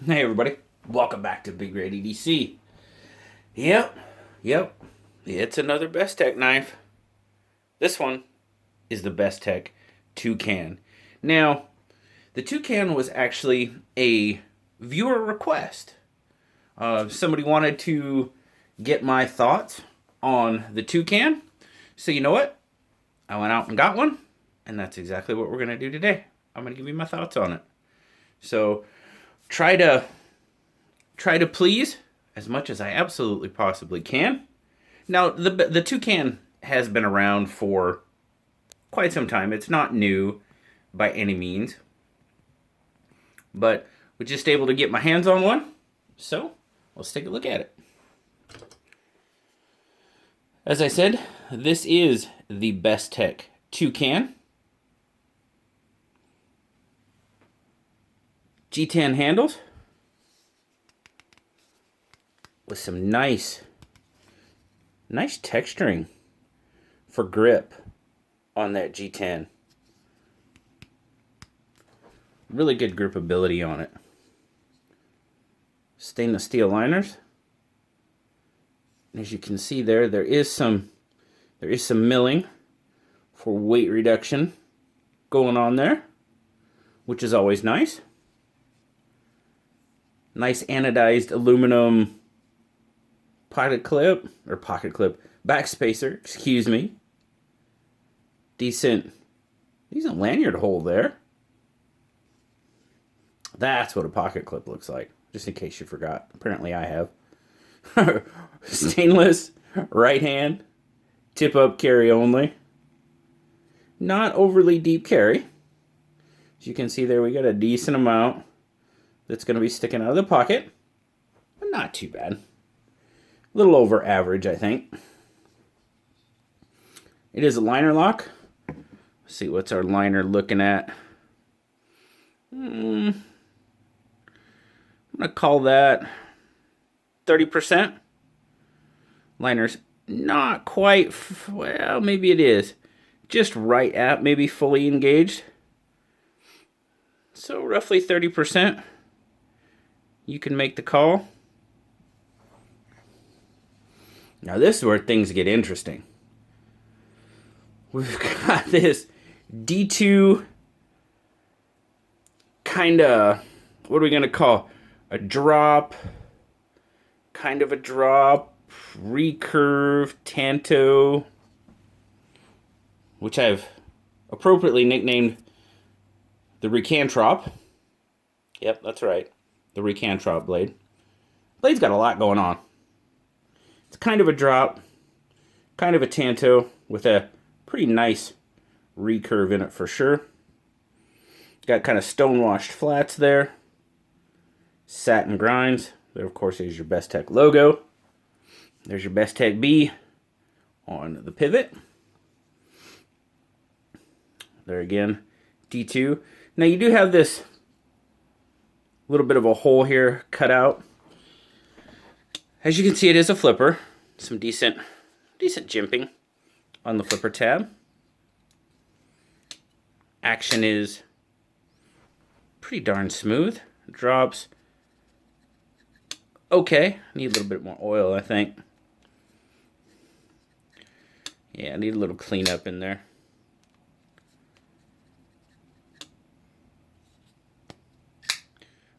Hey everybody, welcome back to BigRedEDC. Yep, it's another Bestech knife. This one is the Bestech Toucan. Now, the Toucan was actually a viewer request. Somebody wanted to get my thoughts on the Toucan. So you know what? I went out and got one, and that's exactly what we're going to do today. I'm going to give you my thoughts on it. So try to please as much as I absolutely possibly can. Now, the Toucan has been around for quite some time. It's not new by any means, but we're just able to get my hands on one. So let's take a look at it. As I said, this is the Bestech Toucan. G10 handles with some nice texturing for grip on that G10. Really good gripability on it. Stainless steel liners. And as you can see there is some milling for weight reduction going on there, which is always nice. Nice anodized aluminum back spacer, excuse me. Decent lanyard hole there. That's what a pocket clip looks like, just in case you forgot. Apparently I have. Stainless, right hand, tip up carry only. Not overly deep carry. As you can see there, we got a decent amount that's going to be sticking out of the pocket, but not too bad. A little over average, I think. It is a liner lock. Let's see, what's our liner looking at? I'm going to call that 30%. Liner's not quite, well, maybe it is. Just right at maybe fully engaged. So roughly 30%. You can make the call. Now this is where things get interesting. We've got this D2 kind of, what are we going to call? A drop, kind of a drop, recurve, tanto, which I've appropriately nicknamed the Recantrop. Yep, that's right. The Recantrop blade. Blade's got a lot going on. It's kind of a drop, kind of a tanto with a pretty nice recurve in it for sure. Got kind of stonewashed flats there. Satin grinds. There, of course, is your Bestech logo. There's your Bestech B on the pivot. There again, D2. Now you do have this little bit of a hole here cut out. As you can see, it is a flipper. Some decent jimping on the flipper tab. Action is pretty darn smooth. Drops okay. Need a little bit more oil, I think. Yeah, I need a little cleanup in there.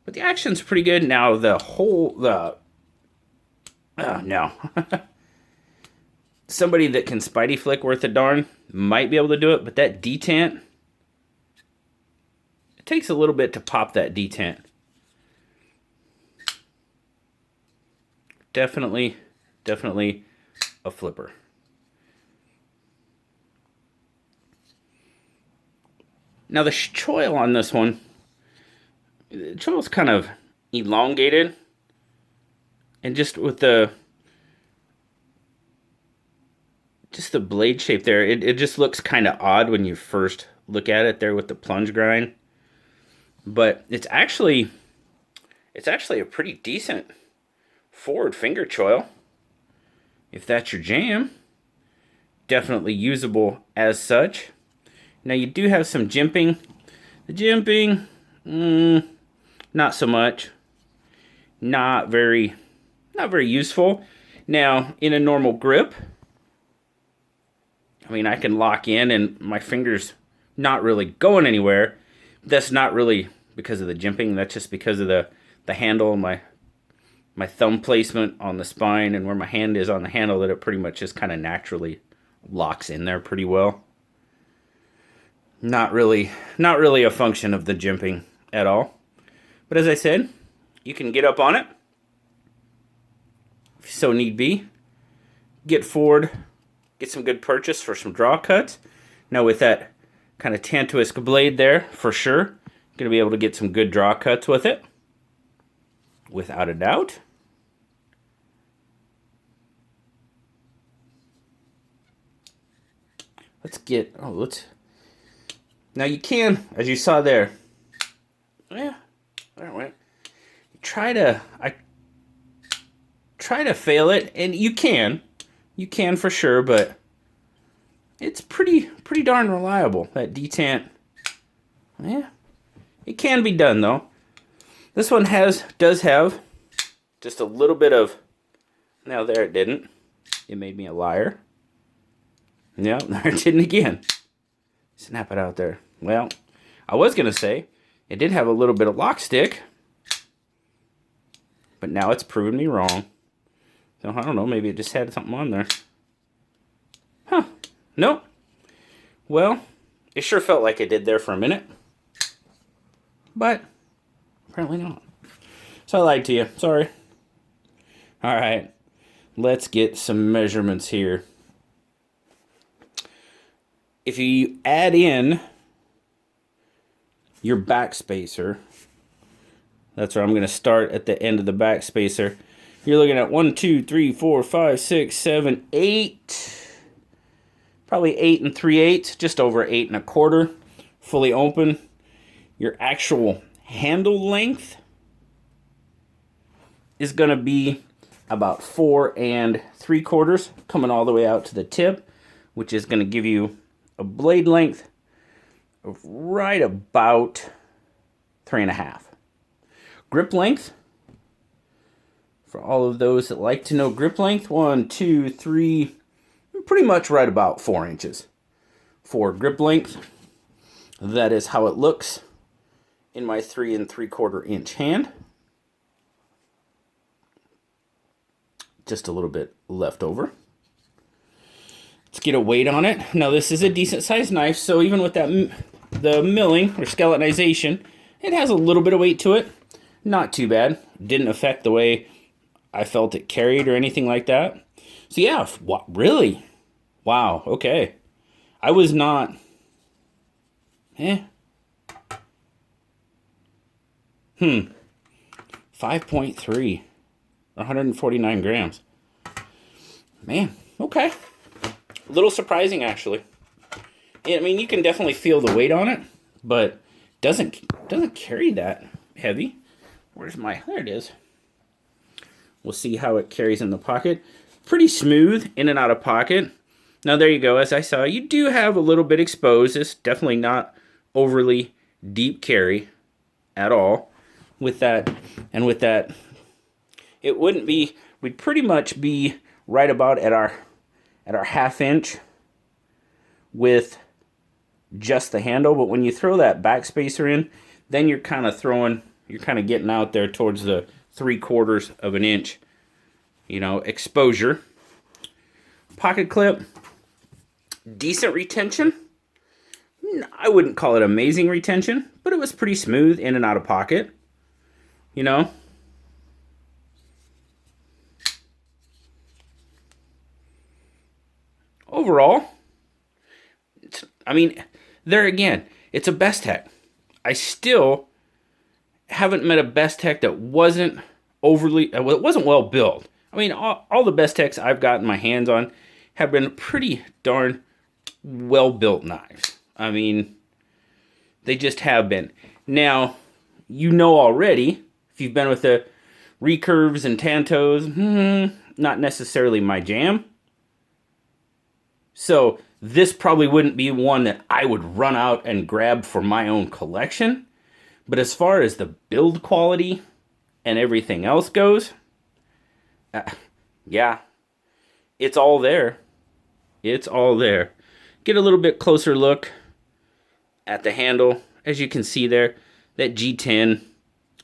But the action's pretty good. Now oh no. Somebody that can Spidey flick worth a darn might be able to do it, but that detent, it takes a little bit to pop that detent. Definitely a flipper. Now the choil on this one, the choil's kind of elongated, and just with the blade shape there, it just looks kind of odd when you first look at it there with the plunge grind. But it's actually a pretty decent forward finger choil, if that's your jam. Definitely usable as such. Now you do have some jimping. The jimping, not so much. not very useful. Now, in a normal grip, I mean, I can lock in and my fingers not really going anywhere. That's not really because of the jimping. That's just because of the handle, my thumb placement on the spine and where my hand is on the handle, that it pretty much just kind of naturally locks in there pretty well. Not really a function of the jimping at all. But as I said, you can get up on it if so need be. Get forward, get some good purchase for some draw cuts. Now with that kind of tantuous blade there, for sure, going to be able to get some good draw cuts with it, without a doubt. Now you can, as you saw there, yeah, there it went. I try to fail it, and you can for sure, but it's pretty darn reliable, that detant. Yeah, it can be done though. This one does have just a little bit of, now there it didn't. It made me a liar. Yeah, there it didn't again. Snap it out there. Well, I was going to say, it did have a little bit of lock stick, but now it's proven me wrong. So, I don't know, maybe it just had something on there. Huh, nope. Well, it sure felt like it did there for a minute, but apparently not. So I lied to you, sorry. Alright, let's get some measurements here. If you add in your back spacer, that's where I'm going to start at the end of the back spacer. You're looking at 1, 2, 3, 4, 5, 6, 7, 8. Probably 8 3/8, just over 8 1/4, fully open. Your actual handle length is going to be about 4 3/4, coming all the way out to the tip, which is going to give you a blade length of right about 3 1/2. Grip length, for all of those that like to know grip length, 1, 2, 3, pretty much right about 4 inches for grip length. That is how it looks in my 3 3/4 inch hand. Just a little bit left over. Let's get a weight on it. Now this is a decent sized knife, so even with that the milling or skeletonization, it has a little bit of weight to it. Not too bad. Didn't affect the way I felt it carried or anything like that. So yeah, what, really? Wow, okay. I was not... 5.3 or 149 grams. Man, okay. A little surprising, actually. I mean, you can definitely feel the weight on it, but doesn't carry that heavy. Where's my... There it is. We'll see how it carries in the pocket. Pretty smooth in and out of pocket. Now, there you go. As I saw, you do have a little bit exposed. It's definitely not overly deep carry at all. With that, and with that, it wouldn't be... We'd pretty much be right about at our 1/2 inch with just the handle, but when you throw that back spacer in, then you're kind of getting out there towards the 3/4 of an inch, exposure. Pocket clip, decent retention. I wouldn't call it amazing retention, but it was pretty smooth in and out of pocket, Overall, there again, it's a Bestech. I still haven't met a Bestech that wasn't well built. I mean, all the Bestechs I've gotten my hands on have been pretty darn well built knives. I mean, they just have been. Now, already, if you've been with the recurves and tantos, not necessarily my jam. So this probably wouldn't be one that I would run out and grab for my own collection. But as far as the build quality and everything else goes, yeah, it's all there. It's all there. Get a little bit closer look at the handle. As you can see there, that G10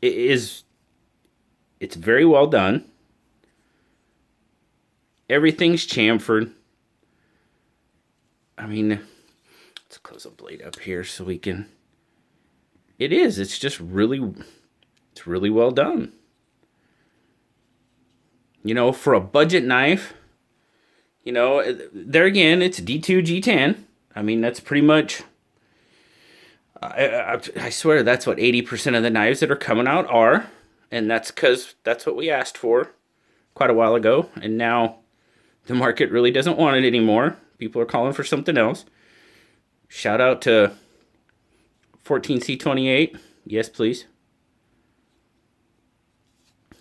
it's very well done. Everything's chamfered. I mean, let's close the blade up here so we can... It's just really, it's really well done. You know, for a budget knife, you know, there again, it's D2 G10. I mean, that's pretty much... I swear that's what 80% of the knives that are coming out are. And that's because that's what we asked for quite a while ago. And now the market really doesn't want it anymore. People are calling for something else. Shout out to 14C28. Yes, please.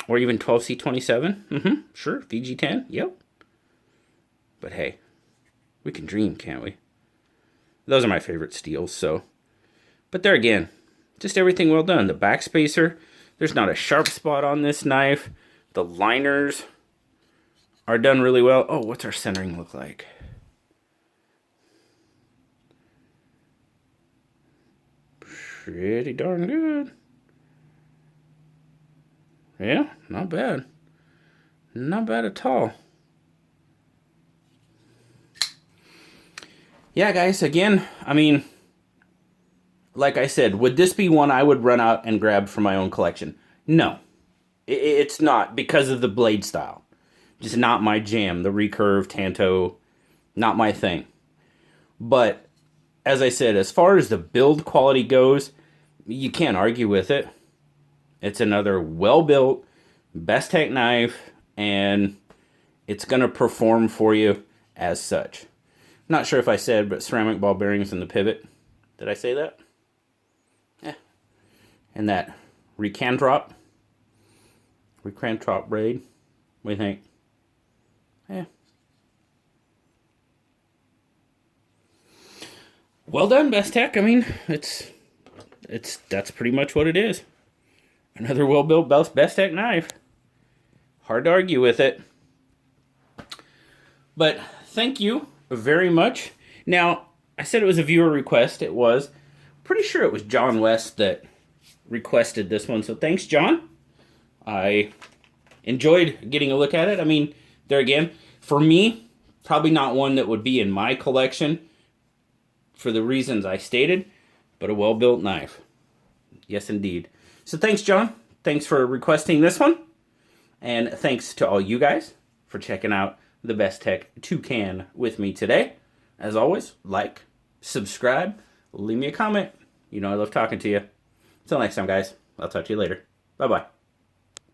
Or even 12C27. Sure. VG10. Yep. But hey, we can dream, can't we? Those are my favorite steels, so... But there again, just everything well done. The backspacer, there's not a sharp spot on this knife. The liners are done really well. Oh, what's our centering look like? Pretty darn good. Yeah, not bad. Not bad at all. Yeah, guys, again, I mean... Like I said, would this be one I would run out and grab for my own collection? No. It's not, because of the blade style. Just not my jam. The recurve, Tanto, not my thing. But, as I said, as far as the build quality goes, you can't argue with it. It's another well-built Bestech knife, and it's going to perform for you as such. Not sure if I said, but ceramic ball bearings in the pivot. Did I say that? And that recantrop braid. What do you think? Yeah. Well done, Bestech. I mean, that's pretty much what it is. Another well-built Bestech knife. Hard to argue with it. But thank you very much. Now, I said it was a viewer request. It was. Pretty sure it was John West that requested this one, so thanks, John. I enjoyed getting a look at it. I mean, there again, for me, probably not one that would be in my collection for the reasons I stated, but a well-built knife. Yes, indeed. So thanks, John. Thanks for requesting this one, and thanks to all you guys for checking out the Bestech Toucan with me today. As always, like, subscribe, leave me a comment. You know I love talking to you. Until next time, guys. I'll talk to you later. Bye-bye.